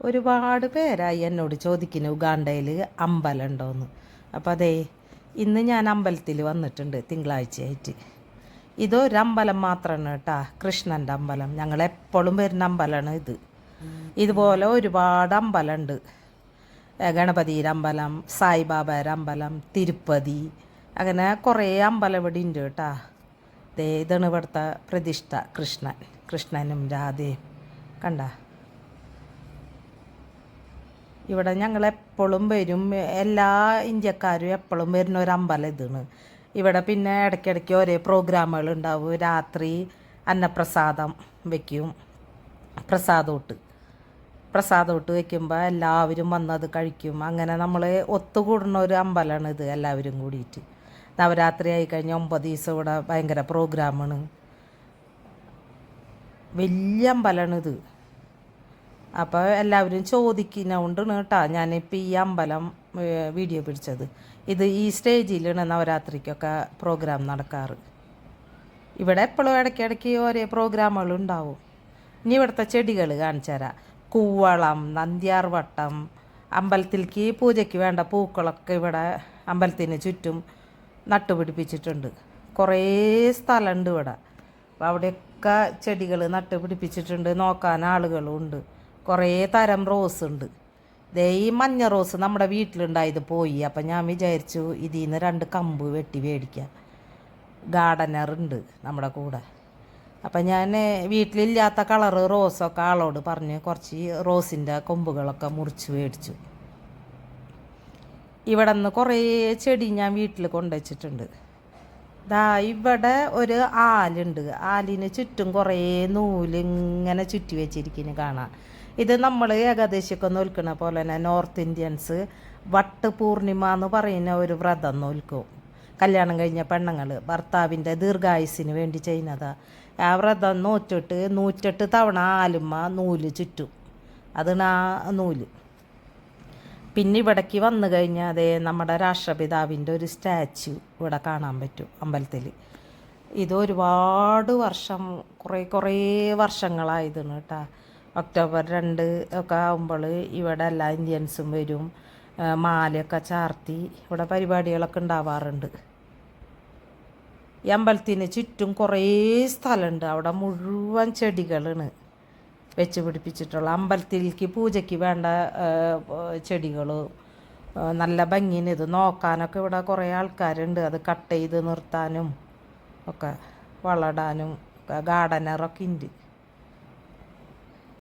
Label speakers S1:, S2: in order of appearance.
S1: ഒരുപാട് പേരായി എന്നോട് ചോദിക്കുന്നു ഉഗാണ്ടയിൽ അമ്പലം ഉണ്ടോയെന്ന്. അപ്പോൾ അതേ ഇന്ന് ഞാൻ അമ്പലത്തിൽ വന്നിട്ടുണ്ട് തിങ്കളാഴ്ചയായിട്ട്. ഇതൊരമ്പലം മാത്രമാണ് കേട്ടോ, കൃഷ്ണൻ്റെ അമ്പലം. ഞങ്ങൾ എപ്പോഴും വരുന്ന അമ്പലമാണ് ഇത്. ഇതുപോലെ ഒരുപാട് അമ്പലമുണ്ട്. ഗണപതിയുടെ അമ്പലം, സായിബാബയുടെ അമ്പലം, തിരുപ്പതി, അങ്ങനെ കുറേ അമ്പലം ഇവിടെ ഉണ്ട് കേട്ടോ. ഇതാണ് ഇവിടുത്തെ പ്രതിഷ്ഠ, കൃഷ്ണനും രാധയും കണ്ട. ഇവിടെ ഞങ്ങളെപ്പോഴും വരും, എല്ലാ ഇന്ത്യക്കാരും എപ്പോഴും വരുന്ന ഒരു അമ്പലം ഇതാണ്. ഇവിടെ പിന്നെ ഇടയ്ക്കിടയ്ക്ക് ഓരോ പ്രോഗ്രാമുകൾ ഉണ്ടാവും. രാത്രി അന്നപ്രസാദം വയ്ക്കും. പ്രസാദോട്ട് വയ്ക്കുമ്പോൾ എല്ലാവരും വന്നത് കഴിക്കും. അങ്ങനെ നമ്മൾ ഒത്തുകൂടുന്ന ഒരു അമ്പലമാണ് ഇത്. എല്ലാവരും കൂടിയിട്ട് നവരാത്രി ആയിക്കഴിഞ്ഞാൽ 9 ദിവസം ഇവിടെ ഭയങ്കര പ്രോഗ്രാമാണ്. വലിയ അമ്പലമാണിത്. അപ്പോൾ എല്ലാവരും ചോദിക്കുന്നതുകൊണ്ടാണ് കേട്ടോ ഞാനിപ്പോൾ ഈ അമ്പലം വീഡിയോ പിടിച്ചത്. ഈ സ്റ്റേജിലാണ് നവരാത്രിക്കൊക്കെ പ്രോഗ്രാം നടക്കാറ്. ഇവിടെ എപ്പോഴും ഇടയ്ക്കിടയ്ക്ക് ഓരോ പ്രോഗ്രാമുകൾ ഉണ്ടാവും. ഇനി ഇവിടുത്തെ ചെടികൾ കാണിച്ചു തരാം. കൂവളം, നന്ദ്യാർവട്ടം, അമ്പലത്തിലേക്ക് പൂജയ്ക്ക് വേണ്ട പൂക്കളൊക്കെ ഇവിടെ അമ്പലത്തിന് ചുറ്റും നട്ടുപിടിപ്പിച്ചിട്ടുണ്ട്. കുറേ സ്ഥലമുണ്ട് ഇവിടെ. അപ്പോൾ അവിടെയൊക്കെ ചെടികൾ നട്ടുപിടിപ്പിച്ചിട്ടുണ്ട്. നോക്കാൻ ആളുകളും ഉണ്ട്. കുറേ തരം റോസ് ഉണ്ട്. ഈ മഞ്ഞ റോസ് നമ്മുടെ വീട്ടിലുണ്ടായത് പോയി. അപ്പം ഞാൻ വിചാരിച്ചു ഇതിൽ നിന്ന് 2 കമ്പ് വെട്ടി മേടിക്കാം. ഗാർഡനറുണ്ട് നമ്മുടെ കൂടെ. അപ്പം ഞാൻ വീട്ടിലില്ലാത്ത കളറ് റോസൊക്കെ ആളോട് പറഞ്ഞ് കുറച്ച് റോസിൻ്റെ കൊമ്പുകളൊക്കെ മുറിച്ച് മേടിച്ചു. ഇവിടെ നിന്ന് കുറേ ചെടി ഞാൻ വീട്ടിൽ കൊണ്ടുവച്ചിട്ടുണ്ട്. ഇവിടെ ഒരു ആലുണ്ട്. ആലിന് ചുറ്റും കുറേ നൂല് ഇങ്ങനെ ചുറ്റി വെച്ചിരിക്കുന്നു കാണാം. ഇത് നമ്മൾ ഏകാദശിയൊക്കെ നോൽക്കണ പോലെ തന്നെ നോർത്ത് ഇന്ത്യൻസ് വട്ട് പൂർണിമ എന്ന് പറയുന്ന ഒരു വ്രതം നോൽക്കും. കല്യാണം കഴിഞ്ഞ പെണ്ണുങ്ങൾ ഭർത്താവിൻ്റെ ദീർഘായുസിന് വേണ്ടി ചെയ്യുന്നതാണ്. ആ വ്രതം നോറ്റിട്ട് 108 തവണ ആലുമ്മ നൂല് ചുറ്റും. അതാണ് ആ നൂല്. പിന്നെ ഇവിടേക്ക് വന്നു കഴിഞ്ഞാൽ അതേ നമ്മുടെ രാഷ്ട്രപിതാവിൻ്റെ ഒരു സ്റ്റാച്യു ഇവിടെ കാണാൻ പറ്റും അമ്പലത്തിൽ. ഇത് ഒരുപാട് വർഷം, കുറേ വർഷങ്ങളായതാണ് കേട്ടോ. ഒക്ടോബർ 2 ഒക്കെ ആകുമ്പോൾ ഇവിടെ എല്ലാ ഇന്ത്യൻസും വരും. മാലയൊക്കെ ചാർത്തി ഇവിടെ പരിപാടികളൊക്കെ ഉണ്ടാവാറുണ്ട്. ഈ അമ്പലത്തിന് ചുറ്റും കുറേ സ്ഥലമുണ്ട്. അവിടെ മുഴുവൻ ചെടികളാണ് വെച്ച് പിടിപ്പിച്ചിട്ടുള്ള. അമ്പലത്തിലേക്ക് പൂജയ്ക്ക് വേണ്ട ചെടികൾ നല്ല ഭംഗിന്. ഇത് നോക്കാനൊക്കെ ഇവിടെ കുറേ ആൾക്കാരുണ്ട്. അത് കട്ട് ചെയ്ത് നിർത്താനും ഒക്കെ വളടാനും ഒക്കെ ഗാർഡനറൊക്കെ ഉണ്ട്.